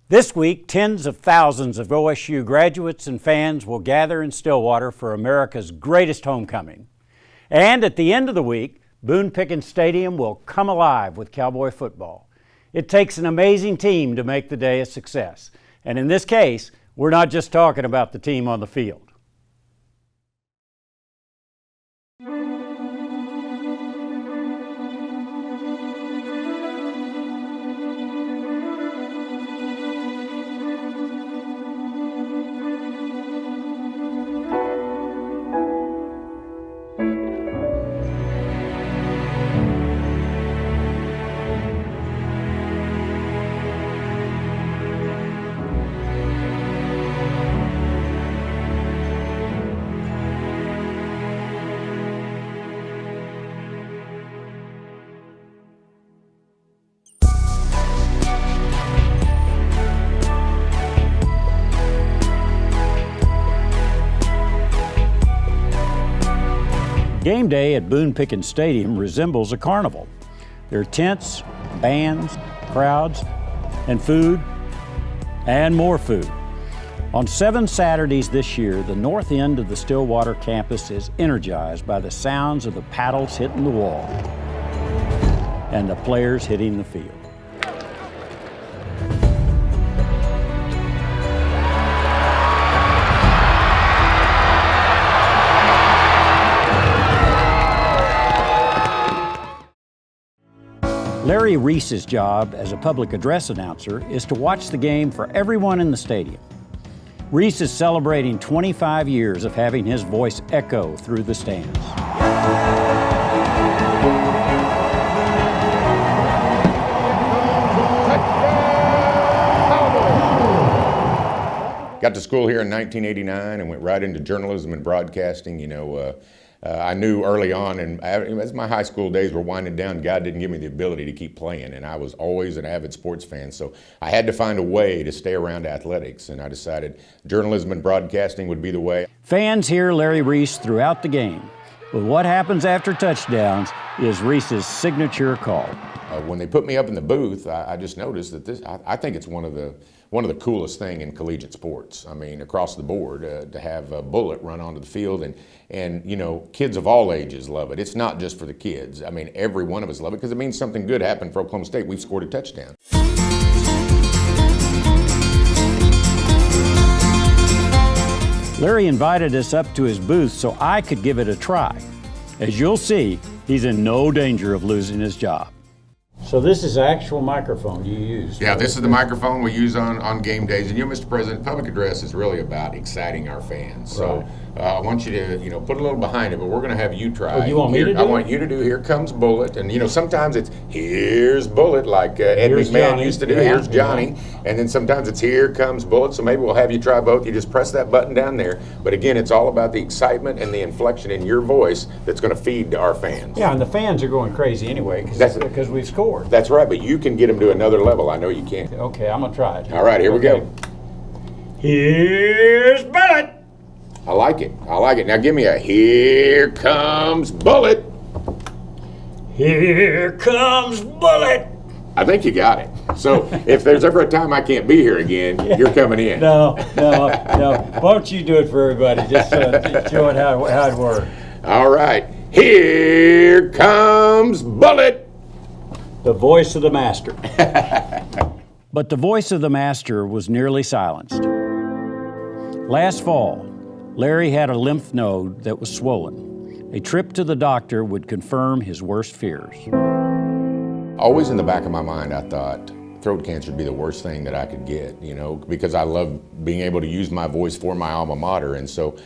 This week, tens of thousands of OSU graduates and fans will gather in Stillwater for America's greatest homecoming. And at the end of the week, Boone Pickens Stadium will come alive with Cowboy football. It takes an amazing team to make the day a success. And in this case, we're not just talking about the team on the field. Game day at Boone Pickens Stadium resembles a carnival. There are tents, bands, crowds, and food, and more food. On 7 Saturdays this year, the north end of the Stillwater campus is energized by the sounds of the paddles hitting the wall and the players hitting the field. Larry Reese's job as a public address announcer is to watch the game for everyone in the stadium. Reese is celebrating 25 years of having his voice echo through the stands. Got to school here in 1989 and went right into journalism and broadcasting. I knew early on, and as my high school days were winding down, God didn't give me the ability to keep playing, and I was always an avid sports fan, so I had to find a way to stay around athletics, and I decided journalism and broadcasting would be the way. Fans hear Larry Reese throughout the game, but what happens after touchdowns is Reese's signature call. When they put me up in the booth, I just noticed that I think it's one of the coolest thing in collegiate sports. I mean, across the board, to have a bullet run onto the field, and kids of all ages love it. It's not just for the kids. I mean, every one of us love it because it means something good happened for Oklahoma State. We've scored a touchdown. Larry invited us up to his booth so I could give it a try. As you'll see, he's in no danger of losing his job. So this is the actual microphone you use? Yeah, this is the microphone we use on game days. And Mr. President, public address is really about exciting our fans. So I want you to, put a little behind it, but we're going to have you try. Oh, you want me to do I want you to do Here Comes Bullet. And, sometimes it's Here's Bullet, like Ed McMahon used to do. Yeah. Here's Johnny. And then sometimes it's Here Comes Bullet. So maybe we'll have you try both. You just press that button down there. But again, it's all about the excitement and the inflection in your voice that's going to feed to our fans. Yeah, and the fans are going crazy anyway because we've scored. That's right, but you can get them to another level. I know you can. Okay, I'm going to try it. All right, here we go. Here's Bullet. I like it. Now give me a Here Comes Bullet. Here comes Bullet. I think you got it. So if there's ever a time I can't be here again, you're coming in. No. Why don't you do it for everybody? Just show it how it works. All right. Here comes Bullet. The voice of the master. But the voice of the master was nearly silenced. Last fall, Larry had a lymph node that was swollen. A trip to the doctor would confirm his worst fears. Always in the back of my mind, I thought throat cancer would be the worst thing that I could get, because I love being able to use my voice for my alma mater. And so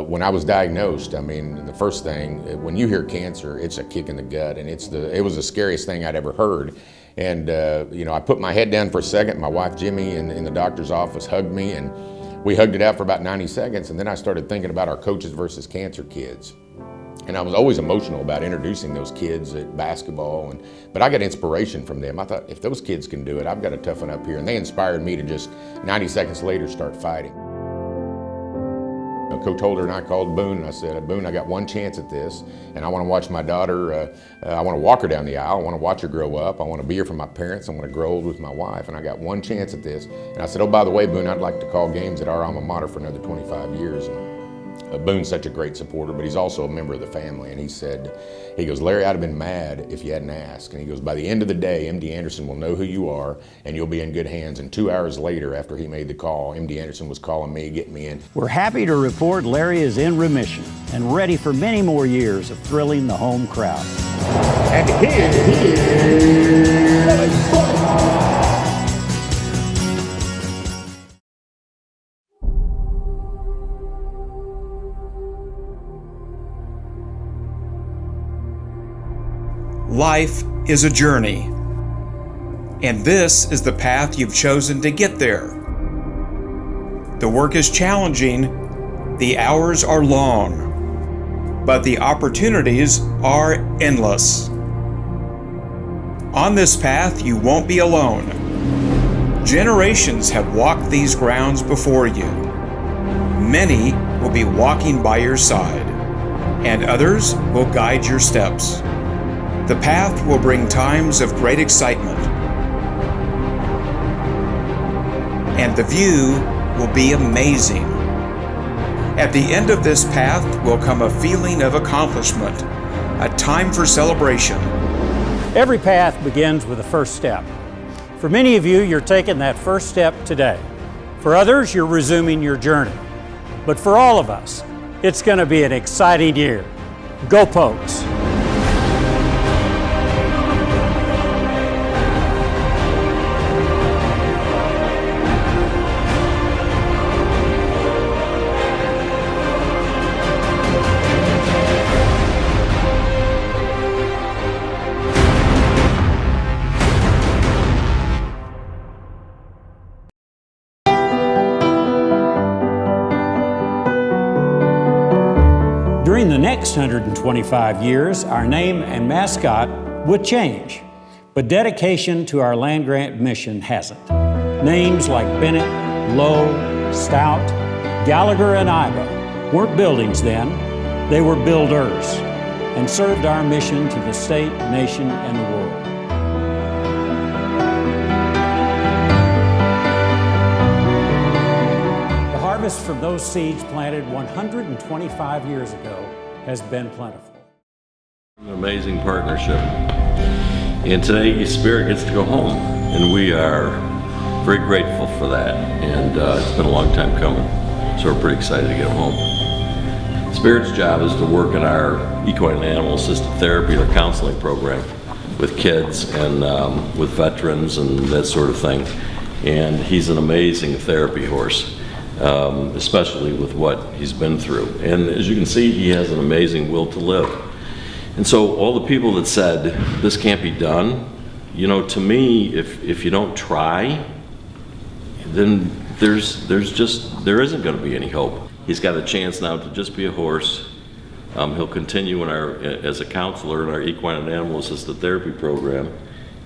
when I was diagnosed, the first thing, when you hear cancer, it's a kick in the gut, and it was the scariest thing I'd ever heard. And I put my head down for a second. My wife Jimmy in the doctor's office hugged me, and we hugged it out for about 90 seconds. And then I started thinking about our Coaches versus Cancer kids. And I was always emotional about introducing those kids at basketball, but I got inspiration from them. I thought, if those kids can do it, I've got to toughen up here. And they inspired me to just 90 seconds later start fighting. Coach Holder and I called Boone and I said, Boone, I got one chance at this, and I want to watch my daughter, I want to walk her down the aisle, I want to watch her grow up, I want to be here for my parents, I want to grow old with my wife, and I got one chance at this. And I said, oh, by the way, Boone, I'd like to call games at our alma mater for another 25 years. And Boone's such a great supporter, but he's also a member of the family. And he goes, Larry, I'd have been mad if you hadn't asked. And he goes, by the end of the day, MD Anderson will know who you are and you'll be in good hands. And 2 hours later, after he made the call, MD Anderson was calling me, getting me in. We're happy to report Larry is in remission and ready for many more years of thrilling the home crowd. And here he is. Life is a journey, and this is the path you've chosen to get there. The work is challenging, the hours are long, but the opportunities are endless. On this path, you won't be alone. Generations have walked these grounds before you. Many will be walking by your side, and others will guide your steps. The path will bring times of great excitement, and the view will be amazing. At the end of this path will come a feeling of accomplishment, a time for celebration. Every path begins with a first step. For many of you, you're taking that first step today. For others, you're resuming your journey. But for all of us, it's going to be an exciting year. Go Pokes! During the next 125 years, our name and mascot would change, but dedication to our land-grant mission hasn't. Names like Bennett, Lowe, Stout, Gallagher, and Iba weren't buildings then, they were builders, and served our mission to the state, nation, and the world. The harvest from those seeds planted 125 years ago has been plentiful. An amazing partnership. And today, Spirit gets to go home, and we are very grateful for that. And it's been a long time coming, so we're pretty excited to get them home. Spirit's job is to work in our equine and animal assisted therapy or counseling program with kids and with veterans and that sort of thing. And he's an amazing therapy horse. Especially with what he's been through. And as you can see, he has an amazing will to live. And so all the people that said, this can't be done, you know, to me, if you don't try, then there isn't going to be any hope. He's got a chance now to just be a horse. He'll continue as a counselor in our equine and animal assisted therapy program.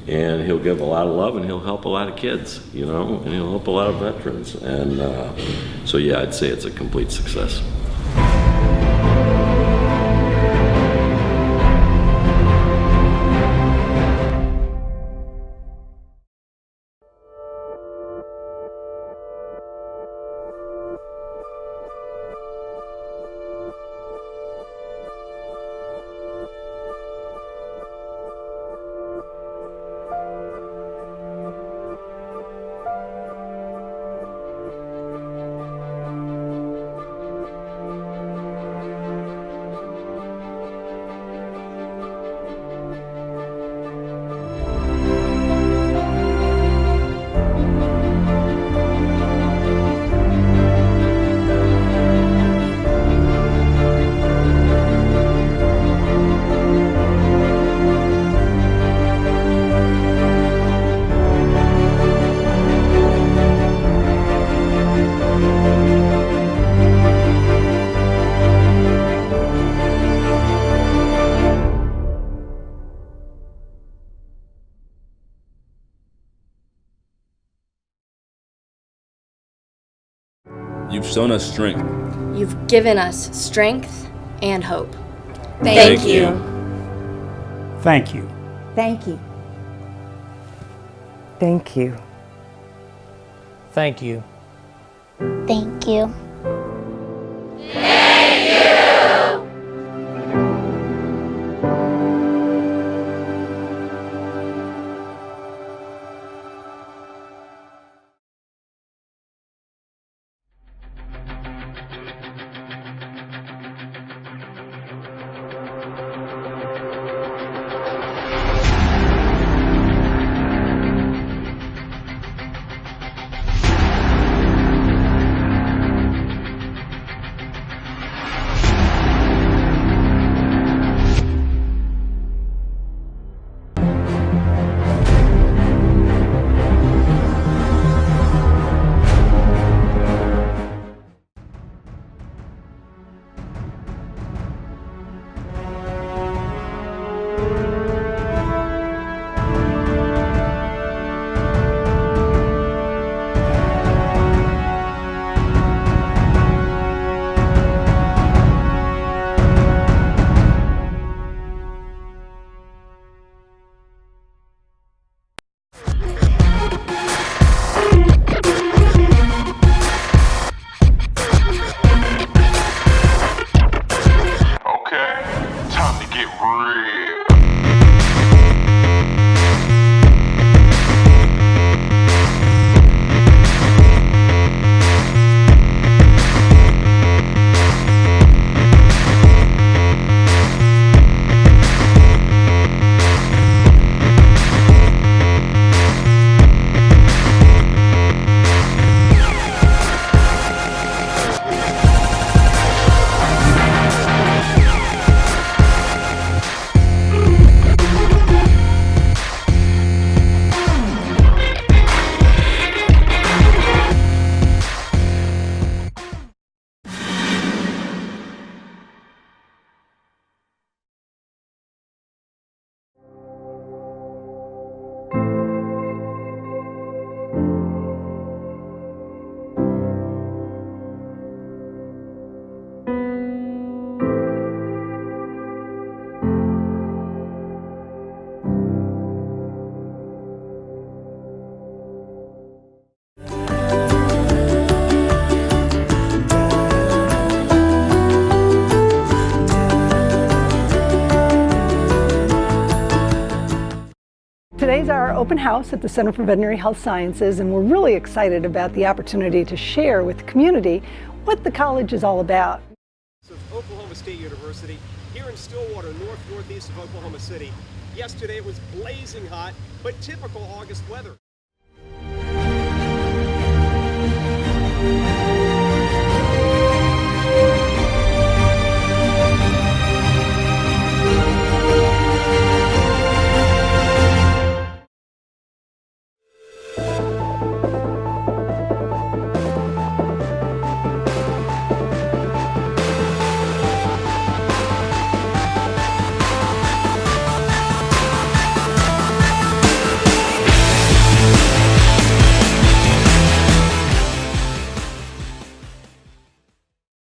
And he'll give a lot of love and he'll help a lot of kids, you know, and he'll help a lot of veterans. And so, yeah, I'd say it's a complete success. You've shown us strength. You've given us strength and hope. Thank you. Thank you. Thank you. Thank you. Thank you. Thank you. Today's our open house at the Center for Veterinary Health Sciences, and we're really excited about the opportunity to share with the community what the college is all about. Of Oklahoma State University here in Stillwater, northeast of Oklahoma City. Yesterday it was blazing hot, but typical August weather.